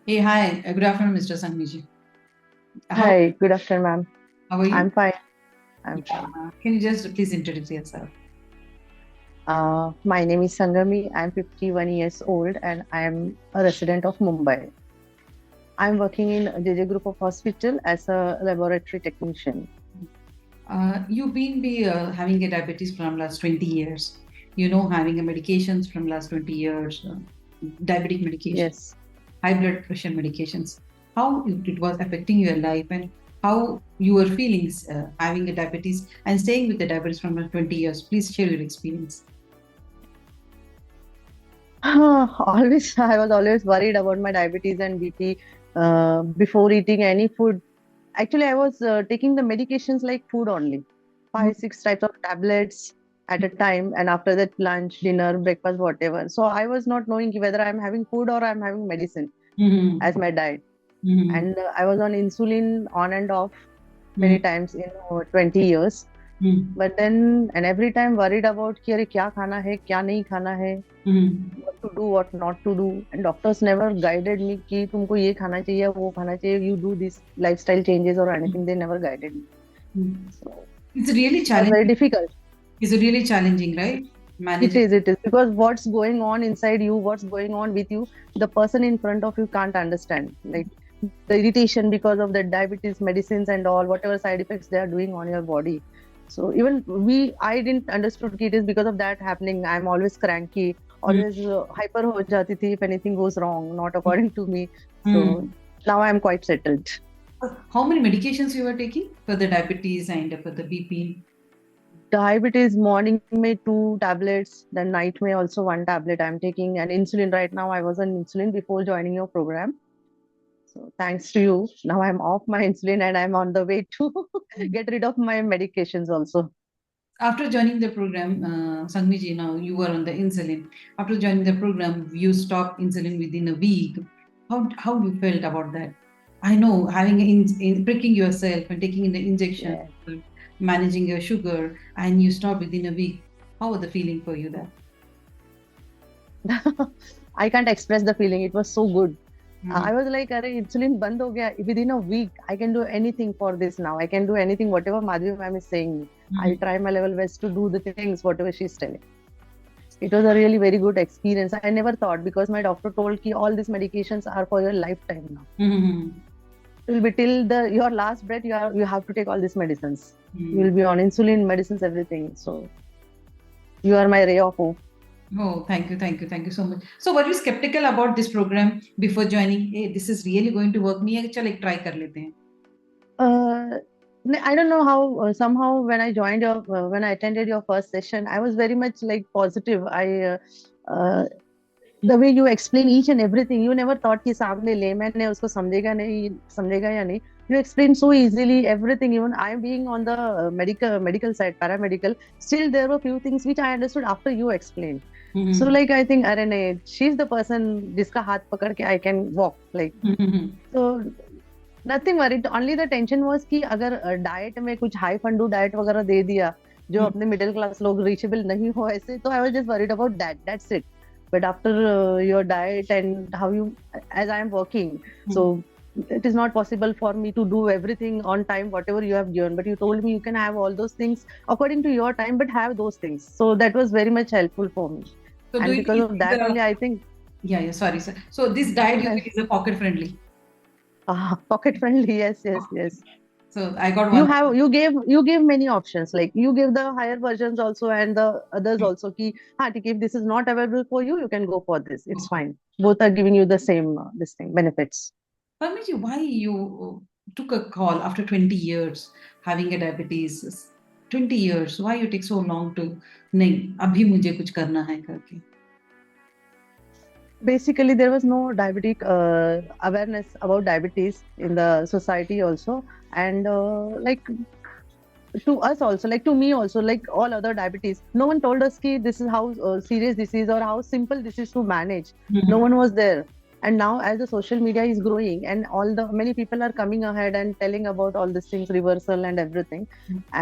Hey, hi. Good afternoon, Mr. Sangniji. How Hi, good afternoon, ma'am. how are you? I'm fine. I'm fine. Yeah. Can you just please introduce yourself? My name is Sangami. I'm 51 years old and I'm a resident of Mumbai. I'm working in JJ Group of Hospital as a laboratory technician. You've been having a diabetes from last 20 years. You know, having a medications from last 20 years, diabetic medication, Yes. high blood pressure medications. How it was affecting your life and how you were feeling having a diabetes and staying with the diabetes from last 20 years. Please share your experience. I was always worried about my diabetes and BP before eating any food. Actually, I was taking the medications like food only, Mm-hmm. five, six types of tablets at a time, and after that, lunch, dinner, breakfast, whatever. So I was not knowing whether I'm having food or I'm having medicine Mm-hmm. as my diet. Mm-hmm. And I was on insulin on and off many times in 20 years. Mm-hmm. But then, and every time worried about कि अरे क्या खाना है, क्या नहीं खाना है, Mm-hmm. what to do, what not to do. And doctors never guided me कि तुमको ये खाना चाहिए, वो खाना चाहिए, you do this lifestyle changes or anything. They never guided me. Mm-hmm. So It's really it was very challenging. difficult. It's really challenging, right? Managing. It is because what's going on inside you, what's going on with you, the person in front of you can't understand. Like the irritation because of the diabetes medicines and all, whatever side effects they are doing on your body. So even I didn't understood कि it is because of that happening. I'm always cranky, Mm, always hyper हो जाती थी if anything goes wrong, not according to me. So mm. now I'm quite settled. How many medications you were taking for the diabetes and for the BP? Diabetes morning में two tablets, then night में also one tablet I'm taking, and insulin right now. I was on insulin before joining your program. So thanks to you, now I'm off my insulin and I'm on the way to get rid of my medications also. After joining the program, Sangmiji, now you were on the insulin. After joining the program, you stopped insulin within a week. How you felt about that? I know having pricking yourself and taking in the injection, Yeah. managing your sugar, and you stop within a week. How was the feeling for you there? I can't express the feeling. It was so good. Mm-hmm. I was like, अरे insulin बंद हो गया. Within a week, I can do anything for this now. I can do anything, whatever Madhvi ma'am is saying. I'll try my level best to do the things, whatever she's telling. It was a really very good experience. I never thought because my doctor told ki all these medications are for your lifetime now. Mm-hmm. It will be till the your last breath. You have to take all these medicines. You Mm-hmm. will be on insulin, medicines, everything. So you are my ray of hope. Oh, thank you so much. So, were you skeptical about this program before joining? Hey, this is really going to work. Me, चल एक try कर लेते हैं. Uh, I don't know how. Somehow when I joined your when I attended your first session, I was very much like positive. Uh, the way you explain each and everything, you never thought कि सामने layman है उसको समझेगा या नहीं. You explain so easily everything. Even I being on the medical side, paramedical, still there were few things which I understood after you explained. So Mm-hmm. like I think अरे नहीं, she's the person जिसका हाथ पकड़ के I can walk like. Mm-hmm. So nothing worried only the tension was कि अगर diet में कुछ हाई फंडू डाइट वगैरह दे दिया जो अपने मिडिल क्लास लोग रीचेबल नहीं हो ऐसे तो I was just worried about that's it but after your diet and how you age I am working so it is not possible for me to do everything on time whatever you have given, but you told me you can have all those things according to your time but have those things, so that was very much helpful for me. So, do And you because feel of is that a only I think yeah, sorry, sir. So, this diet you feel is a pocket friendly. pocket friendly. Yes. So, I got one. You gave many options, like you give the higher versions also and the others also ki ha ठीक है, if this is not available for you you can go for this, it's fine. Both are giving you the same this thing benefits. Parmiji, why you took a call after 20 years having a diabetes? 20 years. Why you take so long to नहीं अभी मुझे कुछ करना है करके? Basically there was no diabetic awareness about diabetes in the society also, and like to us also, like to me also, like all other diabetes, no one told us ki this is how serious this is or how simple this is to manage. No Mhm. one was there. And now as the social media is growing and all the many people are coming ahead and telling about all these things, reversal and everything,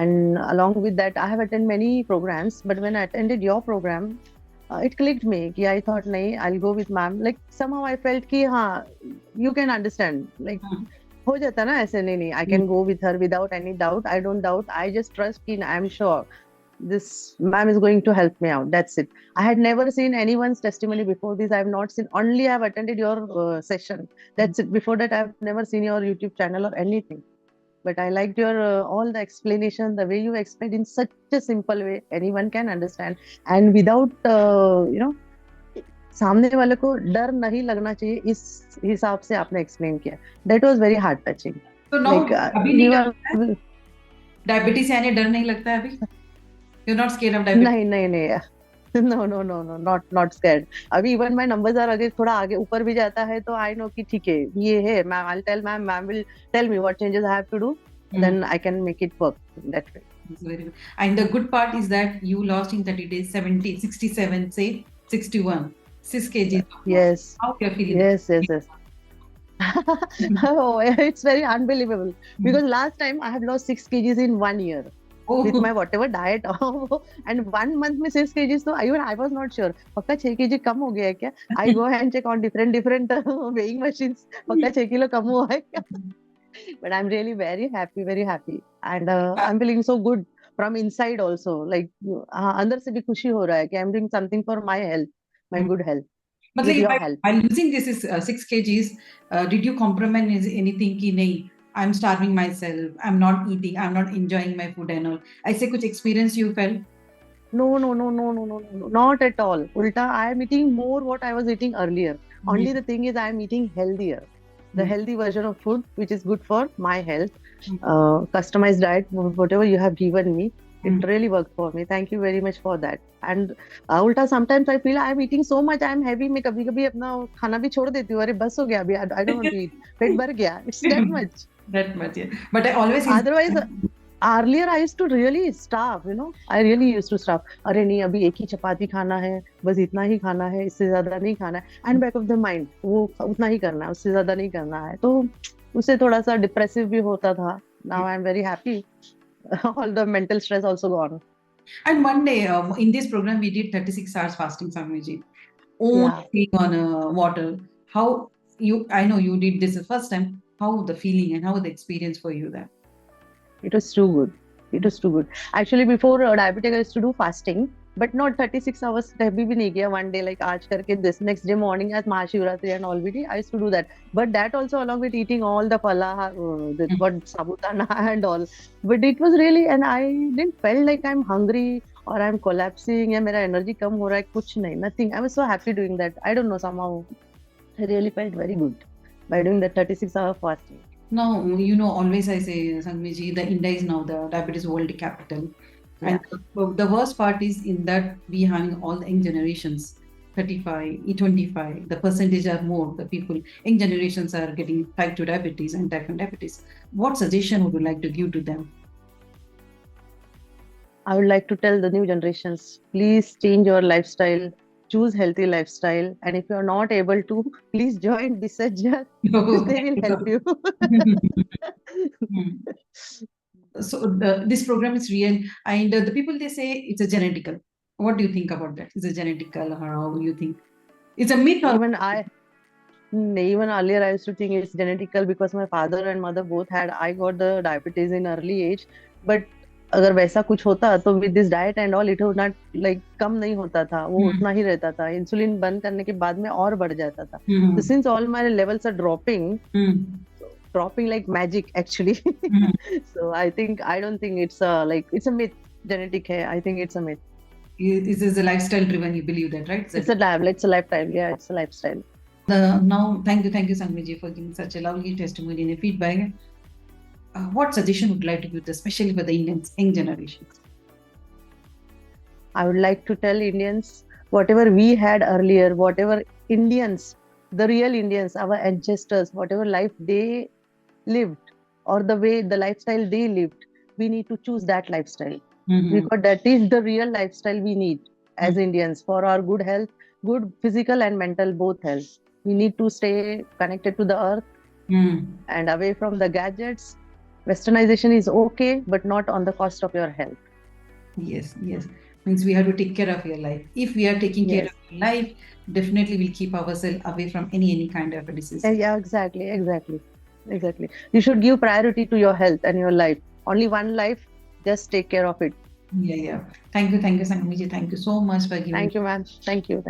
and along with that I have attended many programs, but when I attended your program, it clicked me कि I thought नहीं, I'll go with ma'am. Like somehow I felt कि हाँ, you can understand. Like, Hmm. हो जाता ना ऐसे, नहीं नहीं, I Hmm. can go with her without any doubt. I don't doubt. I just trust in. I'm sure this ma'am is going to help me out. That's it. I had never seen anyone's testimony before this. I have not seen. Only I have attended your session. That's it. Before that, I have never seen your YouTube channel or anything. But I liked your all the explanation, the way you explained in such a simple way anyone can understand, and without सामने वाले को डर नहीं लगना चाहिए, इस हिसाब से आपने एक्सप्लेन किया. That was very heart touching. तो नाउ लाइक अभी नहीं यू आर. लगता है डायबिटीज से आने डर नहीं लगता है अभी? You not scare of diabetes? नहीं नहीं नहीं. No no no no, not not scared. अभी इवन माय नंबर्स आर, अगर थोड़ा आगे ऊपर भी जाता है तो आई नो कि ठीक है ये है. Ma'am, I will tell ma'am, ma'am will tell me what changes I have to do, then I can make it work that way. It's very good. And the good part is that you lost in 30 days 70, 67, say 61, 6 kgs of loss. Yes, How you are feeling? yes, yes, yes. Oh, it's very unbelievable because last time I had lost 6 kgs in 1 year with Oh, my whatever diet. And 1 month में 6 kgs, तो even I was not sure पक्का 6 kg कम हो गया है क्या. I go and check on different weighing machines, पक्का 6 kilo कम हुआ है क्या. But I'm really very happy, and I'm feeling so good from inside also. Like अंदर से भी खुशी हो रहा है कि I'm doing something for my health, my good health, with मतलब your by, help. by losing this is 6 kgs, did you compromise anything कि नहीं I'm starving myself, I'm not eating, I'm not enjoying my food and all? ऐसे कुछ experience you felt? No, no, no, no, no, no, no, not at all. Ulta, I am eating more what I was eating earlier. Only the thing is, I am eating healthier. The healthy version of food, which is good for my health. Customized diet, whatever you have given me, it really worked for me. Thank you very much for that. And Ulta, sometimes I feel I am eating so much, I am heavy. मैं कभी कभी अपना खाना भी छोड़ देती हूँ. अरे बस हो गया अभी. I don't want to eat. पेट भर गया. It's that much. That much, yeah. But I always Otherwise, earlier I used to really starve, I really used to starve. अरे नहीं, अभी एक ही चपाती खाना है, बस इतना ही खाना है, इससे ज्यादा नहीं खाना है. And back of the mind वो उतना ही करना है, उससे ज्यादा नहीं करना है. तो उससे थोड़ा सा डिप्रेसिव भी होता था. Now I am very happy. All the mental stress also gone. And one day in this program we did 36 hours fasting, Samiji. Yeah, Only on water. How you? I know you did this the first time. How the feeling and how the experience for you that? it was too good. It was too good. Actually, before diabetic, I used to do fasting, but not 36 hours. कभी भी नहीं किया. One day, like आज करके this next day morning as Mahashivratri and all, I used to do that. But that also along with eating all the palaha, what sabutana and all. But it was really, and I didn't felt like I'm hungry or I'm collapsing या मेरा energy कम हो रहा है. कुछ नहीं, nothing. I was so happy doing that. I don't know, somehow I really felt very good by doing that 36-hour fasting. Now, always I say, Sangmiji, the India is now the diabetes world capital. Yeah. And the worst part is in that we having all the young generations, 35, E25, the percentage are more, the people, young generations are getting type 2 diabetes and type 1 diabetes. What suggestion would you like to give to them? I would like to tell the new generations, please change your lifestyle, choose healthy lifestyle, and if you are not able to, please join Bisajja. They will help you. So this program is real, and the people, they say it's a genetical. What do you think about that? Is it genetical, or how you think? It's a myth, or Even earlier I used to think it's genetical because my father and mother both had. I got the diabetes in early age, but अगर वैसा कुछ होता तो with this diet and all, it would not, like, कम नहीं होता था, वो उतना ही रहता था. इंसुलिन बंद करने के बाद में और बढ़ जाता था. So since all my levels are dropping like magic actually. So I don't think it's it's a myth. Genetic है, I think it's a myth. This is a lifestyle driven, you believe that, right? It's a lifestyle. Yeah, it's a lifestyle. Now, thank you, Sangmiji, for giving such a lovely testimony and feedback. What suggestion would you like to give, especially for the Indians, young generations? I would like to tell Indians, whatever we had earlier, whatever Indians, the real Indians, our ancestors, whatever life they lived or the lifestyle they lived, we need to choose that lifestyle. Because that is the real lifestyle we need as Indians for our good health, good physical and mental both health. We need to stay connected to the earth and away from the gadgets. Westernization is okay, but not on the cost of your health. Yes. Means we have to take care of your life. If we are taking care Yes. of your life, definitely we'll keep ourselves away from any kind of a disease. Yeah, exactly. You should give priority to your health and your life. Only one life, just take care of it. Yeah. Thank you, Sangamiji. Thank you so much for giving. Thank you, ma'am. Thank you.